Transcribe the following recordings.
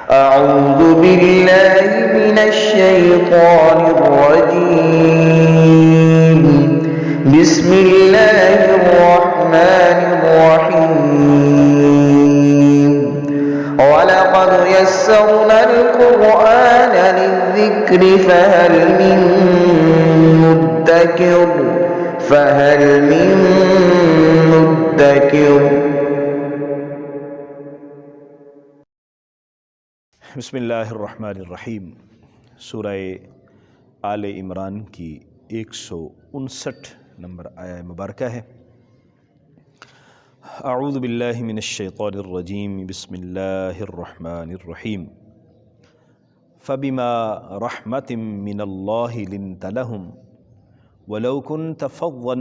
أعوذ بالله من الشيطان الرجيم. بسم الله الرحمن الرحيم. ولقد يسرنا القرآن للذكر فهل من مدكر بسم اللہ الرحمن الرحیم. سورہ آل عمران کی 159 نمبر آیہ مبارکہ ہے. اعوذ باللہ من الشیطان الرجیم. بسم اللہ الرحمن الرحیم. فبما رحمة من اللہ لنت لهم ولو كنت فظا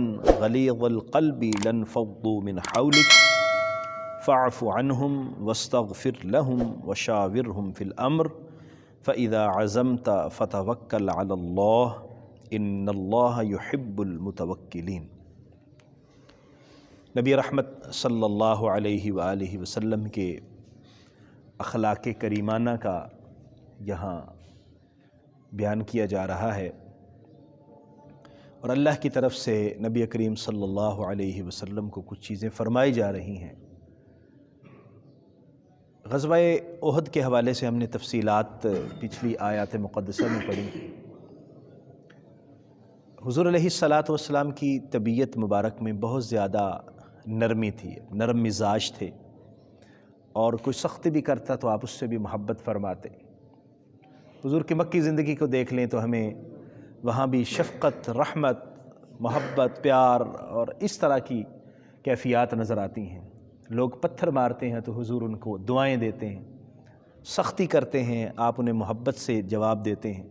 غلیظ القلب لانفضوا من حولك فاعف عنهم واستغفر لهم وشاورهم في الأمر فإذا عزمت فتوكل على الله إن الله يحب المتوكلين. نبی رحمت صلی اللہ علیہ وآلہ وسلم کے اخلاق کریمانہ کا یہاں بیان کیا جا رہا ہے، اور اللہ کی طرف سے نبی کریم صلی اللہ علیہ وسلم کو کچھ چیزیں فرمائی جا رہی ہیں. غزوہ احد کے حوالے سے ہم نے تفصیلات پچھلی آیات مقدسہ میں پڑھی. حضور علیہ الصلاۃ کی طبیعت مبارک میں بہت زیادہ نرمی تھی، نرم مزاج تھے، اور کوئی سختی بھی کرتا تو آپ اس سے بھی محبت فرماتے. حضور کی مکی زندگی کو دیکھ لیں تو ہمیں وہاں بھی شفقت، رحمت، محبت، پیار اور اس طرح کی کیفیات نظر آتی ہیں. لوگ پتھر مارتے ہیں تو حضور ان کو دعائیں دیتے ہیں، سختی کرتے ہیں آپ انہیں محبت سے جواب دیتے ہیں.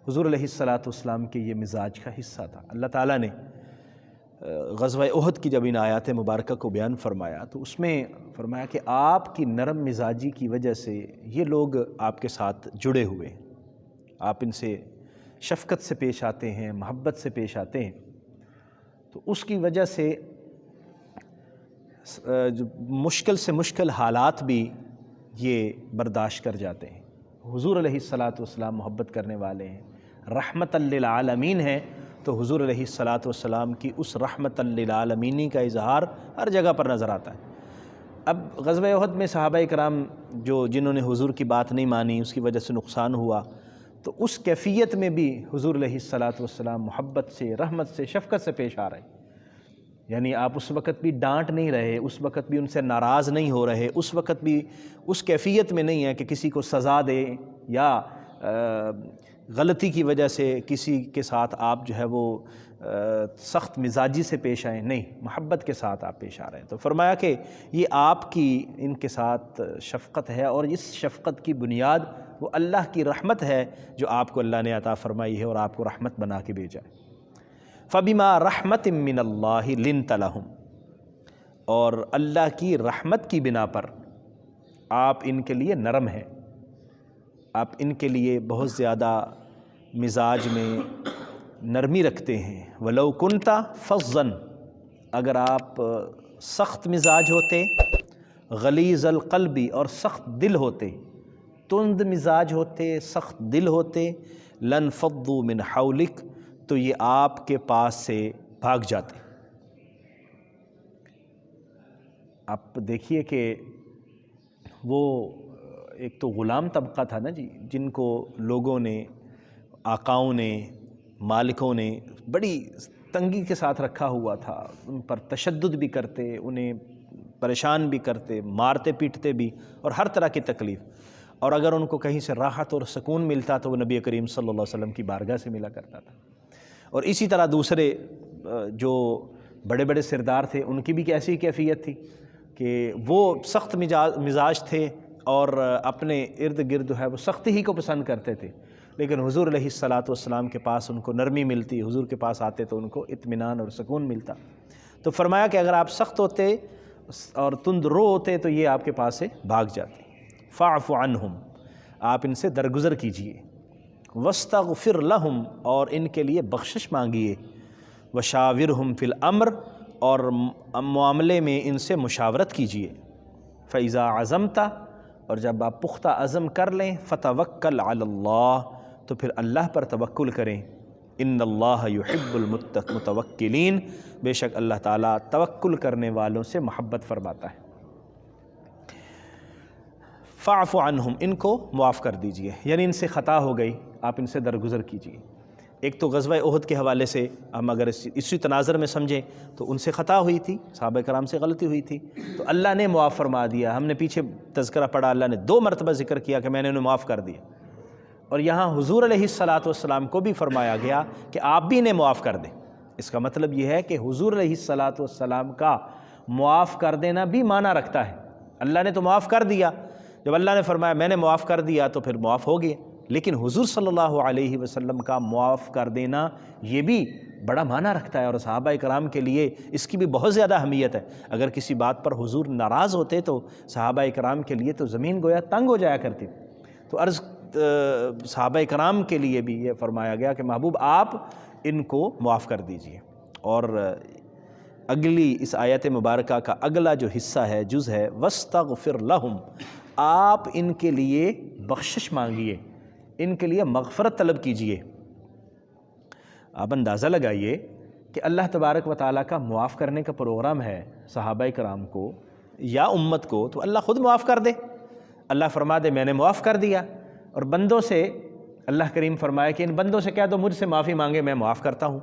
حضور علیہ الصلاۃ کے یہ مزاج کا حصہ تھا. اللہ تعالیٰ نے غزوہ احد کی جب ان آیات مبارکہ کو بیان فرمایا تو اس میں فرمایا کہ آپ کی نرم مزاجی کی وجہ سے یہ لوگ آپ کے ساتھ جڑے ہوئے ہیں، آپ ان سے شفقت سے پیش آتے ہیں، محبت سے پیش آتے ہیں، تو اس کی وجہ سے مشکل سے مشکل حالات بھی یہ برداشت کر جاتے ہیں. حضور علیہ الصلاۃ محبت کرنے والے ہیں، رحمت للعالمین ہیں، تو حضور علیہ الصلاۃ کی اس رحمت للعالمینی کا اظہار ہر جگہ پر نظر آتا ہے. اب غزوہ احد میں صحابہ کرام جنہوں نے حضور کی بات نہیں مانی، اس کی وجہ سے نقصان ہوا، تو اس کیفیت میں بھی حضور علیہ الصلاۃ محبت سے، رحمت سے، شفقت سے پیش آ رہے ہیں. یعنی آپ اس وقت بھی ڈانٹ نہیں رہے، اس وقت بھی ان سے ناراض نہیں ہو رہے، اس وقت بھی اس کیفیت میں نہیں ہے کہ کسی کو سزا دے یا غلطی کی وجہ سے کسی کے ساتھ آپ جو ہے وہ سخت مزاجی سے پیش آئیں. نہیں، محبت کے ساتھ آپ پیش آ رہے ہیں. تو فرمایا کہ یہ آپ کی ان کے ساتھ شفقت ہے، اور اس شفقت کی بنیاد وہ اللہ کی رحمت ہے جو آپ کو اللہ نے عطا فرمائی ہے اور آپ کو رحمت بنا کے بھیجا ہے. فَبِمَا رَحْمَةٍ مِّنَ اللَّهِ لِنْتَ لَهُمْ، اور اللہ کی رحمت کی بنا پر آپ ان کے لیے نرم ہیں، آپ ان کے لیے بہت زیادہ مزاج میں نرمی رکھتے ہیں. وَلَوْ كُنْتَ فَظًّا، اگر آپ سخت مزاج ہوتے، غلیظ القلب اور سخت دل ہوتے، تند مزاج ہوتے، سخت دل ہوتے، لَانْفَضُّوا مِنْ حَوْلِكَ، تو یہ آپ کے پاس سے بھاگ جاتے. آپ دیکھیے کہ وہ ایک تو غلام طبقہ تھا نا جی، جن کو لوگوں نے، آقاؤں نے، مالکوں نے بڑی تنگی کے ساتھ رکھا ہوا تھا. ان پر تشدد بھی کرتے، انہیں پریشان بھی کرتے، مارتے پیٹتے بھی، اور ہر طرح کی تکلیف. اور اگر ان کو کہیں سے راحت اور سکون ملتا تو وہ نبی کریم صلی اللہ علیہ وسلم کی بارگاہ سے ملا کرتا تھا. اور اسی طرح دوسرے جو بڑے بڑے سردار تھے ان کی بھی ایسی کیفیت تھی کہ وہ سخت مزاج تھے اور اپنے ارد گرد جو ہے وہ سختی ہی کو پسند کرتے تھے. لیکن حضور علیہ الصلاۃ کے پاس ان کو نرمی ملتی، حضور کے پاس آتے تو ان کو اطمینان اور سکون ملتا. تو فرمایا کہ اگر آپ سخت ہوتے اور تند رو ہوتے تو یہ آپ کے پاس سے بھاگ جاتے. فاعف عنہم، آپ ان سے درگزر کیجئے. واستغفر لہم، اور ان کے لیے بخشش مانگیے. وشاورہم فی الامر، اور معاملے میں ان سے مشاورت کیجئے. فاذا عزمت، اور جب آپ پختہ عزم کر لیں فتوکل علی اللہ، تو پھر اللہ پر توکل کریں۔ ان اللہ یحب المتوکلین، بے شک اللہ تعالیٰ توکل کرنے والوں سے محبت فرماتا ہے۔ فاعف عنہم، ان کو معاف کر دیجئے، یعنی ان سے خطا ہو گئی، آپ ان سے درگزر کیجئے۔ ایک تو غزوہ احد کے حوالے سے ہم اگر اسی تناظر میں سمجھیں تو ان سے خطا ہوئی تھی، صحابہ کرام سے غلطی ہوئی تھی، تو اللہ نے معاف فرما دیا۔ ہم نے پیچھے تذکرہ پڑھا، اللہ نے 2 مرتبہ ذکر کیا کہ میں نے انہیں معاف کر دیا، اور یہاں حضور علیہ الصلاۃ کو بھی فرمایا گیا کہ آپ بھی انہیں معاف کر دیں۔ اس کا مطلب یہ ہے کہ حضور علیہ الصلاۃ کا معاف کر دینا بھی معنی رکھتا ہے۔ اللہ نے تو معاف کر دیا، جب اللہ نے فرمایا میں نے معاف کر دیا تو پھر معاف ہو گیا، لیکن حضور صلی اللہ علیہ وسلم کا معاف کر دینا یہ بھی بڑا معنی رکھتا ہے، اور صحابہ کرام کے لیے اس کی بھی بہت زیادہ اہمیت ہے۔ اگر کسی بات پر حضور ناراض ہوتے تو صحابہ کرام کے لیے تو زمین گویا تنگ ہو جایا کرتی۔ تو عرض صحابہ کرام کے لیے بھی یہ فرمایا گیا کہ محبوب آپ ان کو معاف کر دیجئے۔ اور اگلی اس آیت مبارکہ کا اگلا جو حصہ ہے، جز ہے، وَاسْتَغْفِرْ لَهُمْ، آپ ان کے لیے بخشش مانگیے، ان کے لیے مغفرت طلب کیجئے۔ آپ اندازہ لگائیے کہ اللہ تبارک و تعالیٰ کا معاف کرنے کا پروگرام ہے صحابہ کرام کو یا امت کو، تو اللہ خود معاف کر دے۔ اللہ فرما دے میں نے معاف کر دیا، اور بندوں سے اللہ کریم فرمائے کہ ان بندوں سے کہہ دو مجھ سے معافی مانگے، میں معاف کرتا ہوں۔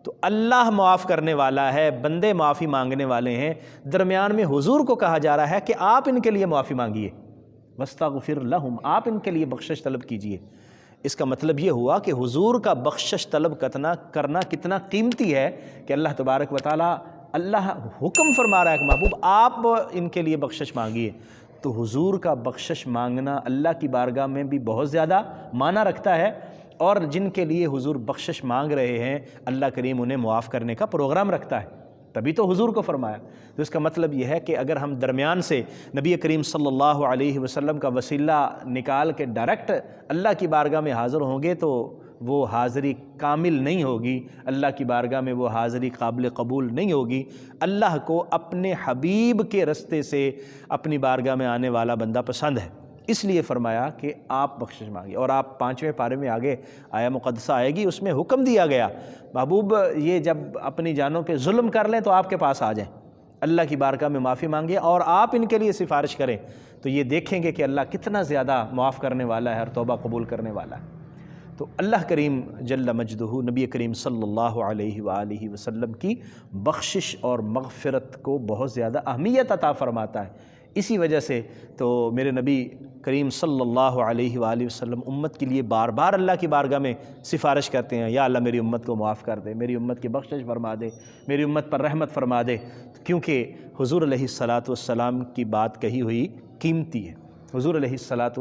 تو اللہ معاف کرنے والا ہے، بندے معافی مانگنے والے ہیں، درمیان میں حضور کو کہا جا رہا ہے کہ آپ ان کے لیے معافی مانگیے، وَاسْتَغْفِرْ لَهُمْ، آپ ان کے لیے بخشش طلب کیجئے۔ اس کا مطلب یہ ہوا کہ حضور کا بخشش طلب کرنا کتنا قیمتی ہے کہ اللہ تبارک و تعالیٰ اللہ حکم فرما رہا ہے کہ محبوب آپ ان کے لیے بخشش مانگیے۔ تو حضور کا بخشش مانگنا اللہ کی بارگاہ میں بھی بہت زیادہ معنی رکھتا ہے، اور جن کے لیے حضور بخشش مانگ رہے ہیں اللہ کریم انہیں معاف کرنے کا پروگرام رکھتا ہے، تبھی تو حضور کو فرمایا۔ تو اس کا مطلب یہ ہے کہ اگر ہم درمیان سے نبی کریم صلی اللہ علیہ وسلم کا وسیلہ نکال کے ڈائریکٹ اللہ کی بارگاہ میں حاضر ہوں گے تو وہ حاضری کامل نہیں ہوگی، اللہ کی بارگاہ میں وہ حاضری قابل قبول نہیں ہوگی۔ اللہ کو اپنے حبیب کے رستے سے اپنی بارگاہ میں آنے والا بندہ پسند ہے، اس لیے فرمایا کہ آپ بخشش مانگیے۔ اور آپ 5ویں پارے میں آگے آیا مقدسہ آئے گی، اس میں حکم دیا گیا محبوب یہ جب اپنی جانوں پہ ظلم کر لیں تو آپ کے پاس آ جائیں، اللہ کی بارگاہ میں معافی مانگیں اور آپ ان کے لیے سفارش کریں، تو یہ دیکھیں گے کہ اللہ کتنا زیادہ معاف کرنے والا ہے اور توبہ قبول کرنے والا ہے۔ تو اللہ کریم جل مجدہ نبی کریم صلی اللہ علیہ وآلہ وسلم کی بخشش اور مغفرت کو بہت زیادہ اہمیت عطا فرماتا ہے۔ اسی وجہ سے تو میرے نبی کریم صلی اللہ علیہ وآلہ وسلم امت کے لیے بار بار اللہ کی بارگاہ میں سفارش کرتے ہیں، یا اللہ میری امت کو معاف کر دے، میری امت کی بخشش فرما دے، میری امت پر رحمت فرما دے، کیونکہ حضور علیہ الصلاۃ کی بات کہی ہوئی قیمتی ہے۔ حضور علیہ الصلاۃ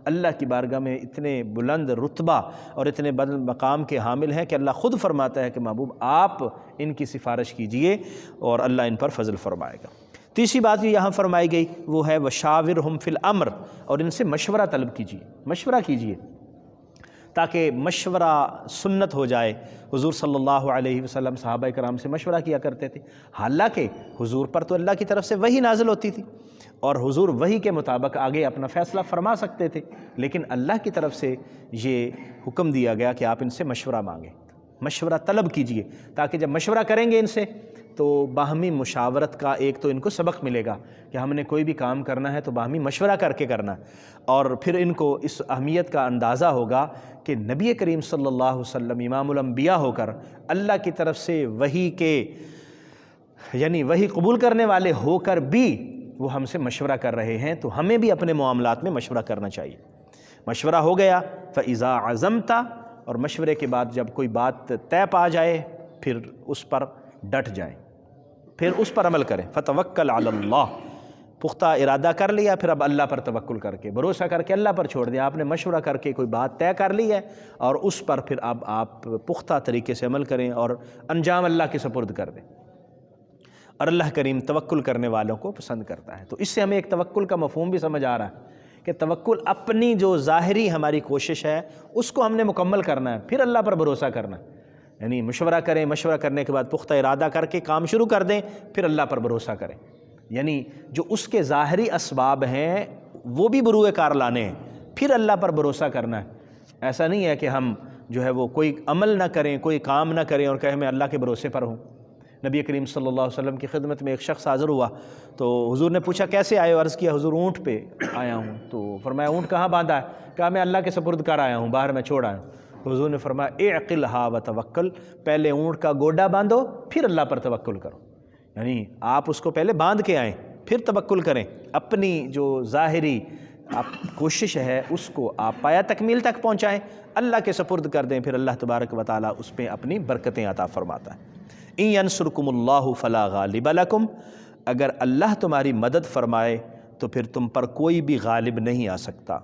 اللہ کی بارگاہ میں اتنے بلند رتبہ اور اتنے بلند مقام کے حامل ہیں کہ اللہ خود فرماتا ہے کہ محبوب آپ ان کی سفارش کیجئے اور اللہ ان پر فضل فرمائے گا۔ تیسری بات جو یہاں فرمائی گئی وہ ہے وَشَاوِرْهُمْ فِي الْأَمْرِ، اور ان سے مشورہ طلب کیجئے، مشورہ کیجئے تاکہ مشورہ سنت ہو جائے۔ حضور صلی اللہ علیہ وسلم صحابہ کرام سے مشورہ کیا کرتے تھے، حالانکہ حضور پر تو اللہ کی طرف سے وحی نازل ہوتی تھی اور حضور وحی کے مطابق آگے اپنا فیصلہ فرما سکتے تھے، لیکن اللہ کی طرف سے یہ حکم دیا گیا کہ آپ ان سے مشورہ مانگیں، مشورہ طلب کیجئے، تاکہ جب مشورہ کریں گے ان سے تو باہمی مشاورت کا ایک تو ان کو سبق ملے گا کہ ہم نے کوئی بھی کام کرنا ہے تو باہمی مشورہ کر کے کرنا ہے، اور پھر ان کو اس اہمیت کا اندازہ ہوگا کہ نبی کریم صلی اللہ علیہ وسلم امام الانبیاء ہو کر اللہ کی طرف سے وحی کے یعنی وحی قبول کرنے والے ہو کر بھی وہ ہم سے مشورہ کر رہے ہیں، تو ہمیں بھی اپنے معاملات میں مشورہ کرنا چاہیے۔ مشورہ ہو گیا فَإِذَا عَزَمْتَ، اور مشورے کے بعد جب کوئی بات طے پا جائے پھر اس پر ڈٹ جائیں، پھر اس پر عمل کریں۔ فَتَوَكَّلْ عَلَى اللَّهِ، پختہ ارادہ کر لیا، پھر اب اللہ پر توکل کر کے بھروسہ کر کے اللہ پر چھوڑ دیا۔ آپ نے مشورہ کر کے کوئی بات طے کر لی ہے اور اس پر پھر اب آپ پختہ طریقے سے عمل کریں اور انجام اللہ کے سپرد کر دیں، اور اللہ کریم توکل کرنے والوں کو پسند کرتا ہے۔ تو اس سے ہمیں ایک توکل کا مفہوم بھی سمجھ آ رہا ہے کہ توکل اپنی جو ظاہری ہماری کوشش ہے اس کو ہم نے مکمل کرنا ہے، پھر اللہ پر بھروسہ کرنا ہے، یعنی مشورہ کریں، مشورہ کرنے کے بعد پختہ ارادہ کر کے کام شروع کر دیں، پھر اللہ پر بھروسہ کریں، یعنی جو اس کے ظاہری اسباب ہیں وہ بھی بروئے کار لانے ہیں، پھر اللہ پر بھروسہ کرنا ہے۔ ایسا نہیں ہے کہ ہم جو ہے وہ کوئی عمل نہ کریں، کوئی کام نہ کریں اور کہیں میں اللہ کے بھروسے پر ہوں۔ نبی کریم صلی اللہ علیہ وسلم کی خدمت میں ایک شخص حاضر ہوا تو حضور نے پوچھا کیسے آئے ہو؟ عرض کیا حضور اونٹ پہ آیا ہوں۔ تو فرمایا اونٹ کہاں باندھا ہے؟ کہا میں اللہ کے سپرد کر آیا ہوں، باہر میں چھوڑ آیا ہوں۔ تو حضور نے فرمایا اعقلھا وتوکل، پہلے اونٹ کا گوڈا باندھو پھر اللہ پر توکل کرو، یعنی آپ اس کو پہلے باندھ کے آئیں پھر توکل کریں۔ اپنی جو ظاہری کوشش ہے اس کو آپ پایا تکمیل تک پہنچائیں، اللہ کے سپرد کر دیں، پھر اللہ تبارک و تعالیٰ اس پہ اپنی برکتیں عطا فرماتا ہے۔ ان ینصرکم اللہ فلا غالب لکم، اگر اللہ تمہاری مدد فرمائے تو پھر تم پر کوئی بھی غالب نہیں آ سکتا۔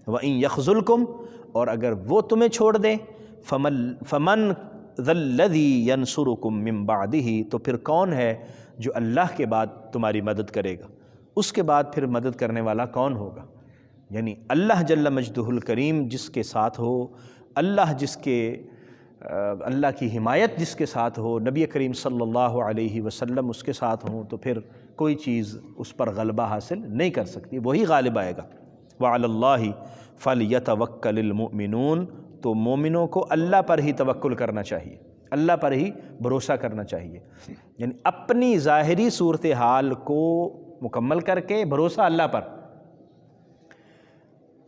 وَإِن يَخْذُلْكُمْ، اور اگر وہ تمہیں چھوڑ دیں، فَمَنْ ذَا الَّذِي يَنْصُرُكُمْ مِنْ بَعْدِهِ، تو پھر کون ہے جو اللہ کے بعد تمہاری مدد کرے گا، اس کے بعد پھر مدد کرنے والا کون ہوگا؟ یعنی اللہ جل مجدہ الکریم جس کے ساتھ ہو، اللہ کی حمایت جس کے ساتھ ہو، نبی کریم صلی اللہ علیہ وسلم اس کے ساتھ ہوں، تو پھر کوئی چیز اس پر غلبہ حاصل نہیں کر سکتی، وہی غالب آئے گا۔ وعلی اللہ فلیتوکل المؤمنون، تو مومنوں کو اللہ پر ہی توکل کرنا چاہیے، اللہ پر ہی بھروسہ کرنا چاہیے، یعنی اپنی ظاہری صورتحال کو مکمل کر کے بھروسہ اللہ پر۔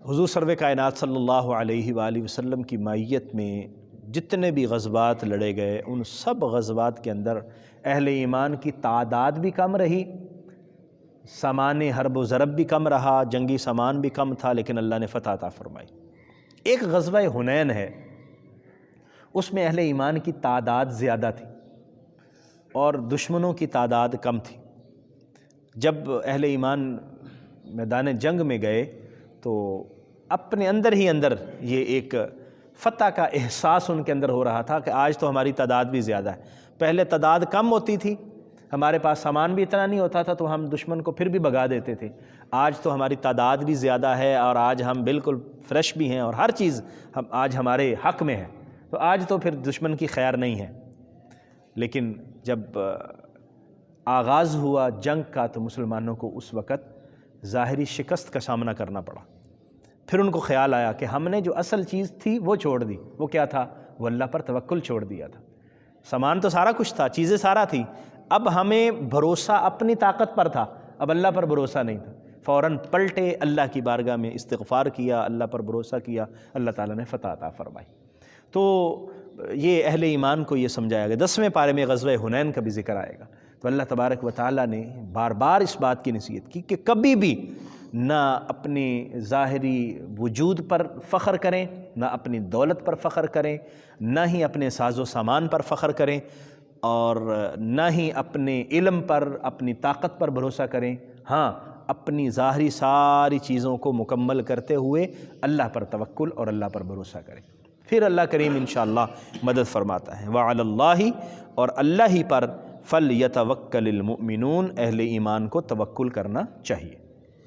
حضور سرور کائنات صلی اللہ علیہ وآلہ وسلم کی معیت میں جتنے بھی غزوات لڑے گئے، ان سب غزوات کے اندر اہل ایمان کی تعداد بھی کم رہی، سامان حرب و ضرب بھی کم رہا، جنگی سامان بھی کم تھا، لیکن اللہ نے فتح عطا فرمائی۔ ایک غزوہ حنین ہے، اس میں اہل ایمان کی تعداد زیادہ تھی اور دشمنوں کی تعداد کم تھی۔ جب اہل ایمان میدان جنگ میں گئے تو اپنے اندر ہی اندر یہ ایک فتح کا احساس ان کے اندر ہو رہا تھا کہ آج تو ہماری تعداد بھی زیادہ ہے۔ پہلے تعداد کم ہوتی تھی، ہمارے پاس سامان بھی اتنا نہیں ہوتا تھا تو ہم دشمن کو پھر بھی بھگا دیتے تھے، آج تو ہماری تعداد بھی زیادہ ہے اور آج ہم بالکل فریش بھی ہیں اور ہر چیز آج ہمارے حق میں ہے، تو آج تو پھر دشمن کی خیر نہیں ہے۔ لیکن جب آغاز ہوا جنگ کا تو مسلمانوں کو اس وقت ظاہری شکست کا سامنا کرنا پڑا۔ پھر ان کو خیال آیا کہ ہم نے جو اصل چیز تھی وہ چھوڑ دی۔ وہ کیا تھا؟ وہ اللہ پر توکل چھوڑ دیا تھا۔ سامان تو سارا کچھ تھا، چیزیں سارا تھی، اب ہمیں بھروسہ اپنی طاقت پر تھا، اب اللہ پر بھروسہ نہیں تھا۔ فوراً پلٹے، اللہ کی بارگاہ میں استغفار کیا، اللہ پر بھروسہ کیا، اللہ تعالیٰ نے فتح عطا فرمائی۔ تو یہ اہل ایمان کو یہ سمجھایا گیا۔ 10ویں پارے میں غزوہ حنین کا بھی ذکر آئے گا، تو اللہ تبارک و تعالیٰ نے بار بار اس بات کی نصیحت کی کہ کبھی بھی نہ اپنی ظاہری وجود پر فخر کریں، نہ اپنی دولت پر فخر کریں، نہ ہی اپنے ساز و سامان پر فخر کریں، اور نہ ہی اپنے علم پر، اپنی طاقت پر بھروسہ کریں۔ ہاں، اپنی ظاہری ساری چیزوں کو مکمل کرتے ہوئے اللہ پر توکل اور اللہ پر بھروسہ کریں، پھر اللہ کریم انشاءاللہ مدد فرماتا ہے۔ وعلی اللہ، اور اللہ ہی پر فلیتوکل المؤمنون، اہل ایمان کو توکل کرنا چاہیے۔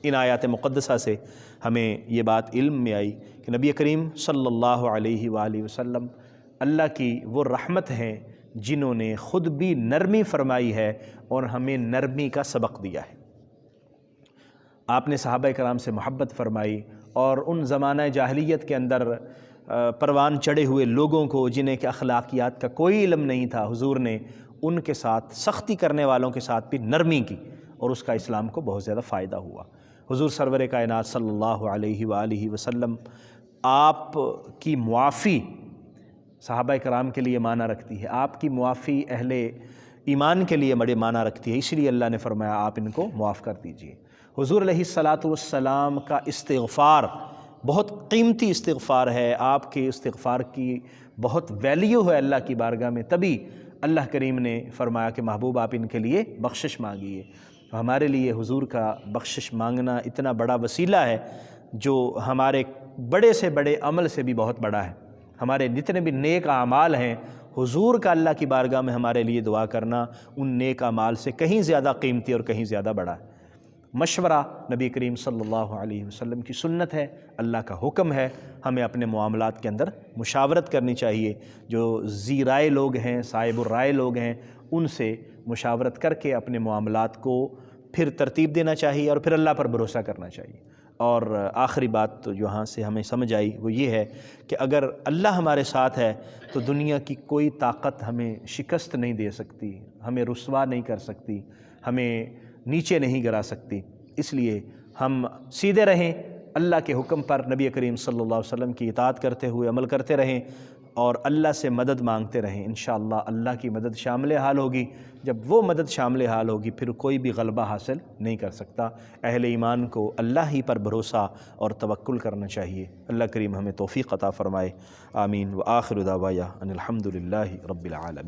ان آیات مقدسہ سے ہمیں یہ بات علم میں آئی کہ نبی کریم صلی اللہ علیہ وآلہ وسلم اللہ کی وہ رحمت ہیں جنہوں نے خود بھی نرمی فرمائی ہے اور ہمیں نرمی کا سبق دیا ہے۔ آپ نے صحابہ کرام سے محبت فرمائی اور ان زمانہ جاہلیت کے اندر پروان چڑھے ہوئے لوگوں کو جنہیں کہ اخلاقیات کا کوئی علم نہیں تھا، حضور نے ان کے ساتھ سختی کرنے والوں کے ساتھ بھی نرمی کی اور اس کا اسلام کو بہت زیادہ فائدہ ہوا۔ حضور سرور کائنات صلی اللہ علیہ وآلہ وسلم آپ کی معافی صحابہ کرام کے لیے معنی رکھتی ہے، آپ کی معافی اہل ایمان کے لیے بڑے معنی رکھتی ہے، اس لیے اللہ نے فرمایا آپ ان کو معاف کر دیجئے۔ حضور علیہ الصلاۃ والسلام کا استغفار بہت قیمتی استغفار ہے، آپ کے استغفار کی بہت ویلیو ہے اللہ کی بارگاہ میں، تبھی اللہ کریم نے فرمایا کہ محبوب آپ ان کے لیے بخشش مانگیے۔ ہمارے لیے حضور کا بخشش مانگنا اتنا بڑا وسیلہ ہے جو ہمارے بڑے سے بڑے عمل سے بھی بہت بڑا ہے۔ ہمارے جتنے بھی نیک اعمال ہیں، حضور کا اللہ کی بارگاہ میں ہمارے لیے دعا کرنا ان نیک اعمال سے کہیں زیادہ قیمتی اور کہیں زیادہ بڑا ہے۔ مشورہ نبی کریم صلی اللہ علیہ وسلم کی سنت ہے، اللہ کا حکم ہے، ہمیں اپنے معاملات کے اندر مشاورت کرنی چاہیے۔ جو ذی رائے لوگ ہیں، صاحب الرائے لوگ ہیں، ان سے مشاورت کر کے اپنے معاملات کو پھر ترتیب دینا چاہیے اور پھر اللہ پر بھروسہ کرنا چاہیے۔ اور آخری بات تو جہاں سے ہمیں سمجھ آئی وہ یہ ہے کہ اگر اللہ ہمارے ساتھ ہے تو دنیا کی کوئی طاقت ہمیں شکست نہیں دے سکتی، ہمیں رسوا نہیں کر سکتی، ہمیں نیچے نہیں گرا سکتی۔ اس لیے ہم سیدھے رہیں، اللہ کے حکم پر نبی کریم صلی اللہ علیہ وسلم کی اطاعت کرتے ہوئے عمل کرتے رہیں اور اللہ سے مدد مانگتے رہیں۔ انشاءاللہ اللہ کی مدد شامل حال ہوگی۔ جب وہ مدد شامل حال ہوگی پھر کوئی بھی غلبہ حاصل نہیں کر سکتا۔ اہل ایمان کو اللہ ہی پر بھروسہ اور توکل کرنا چاہیے۔ اللہ کریم ہمیں توفیق عطا فرمائے، آمین۔ وآخر دعوانا ان الحمد للہ رب العالمین۔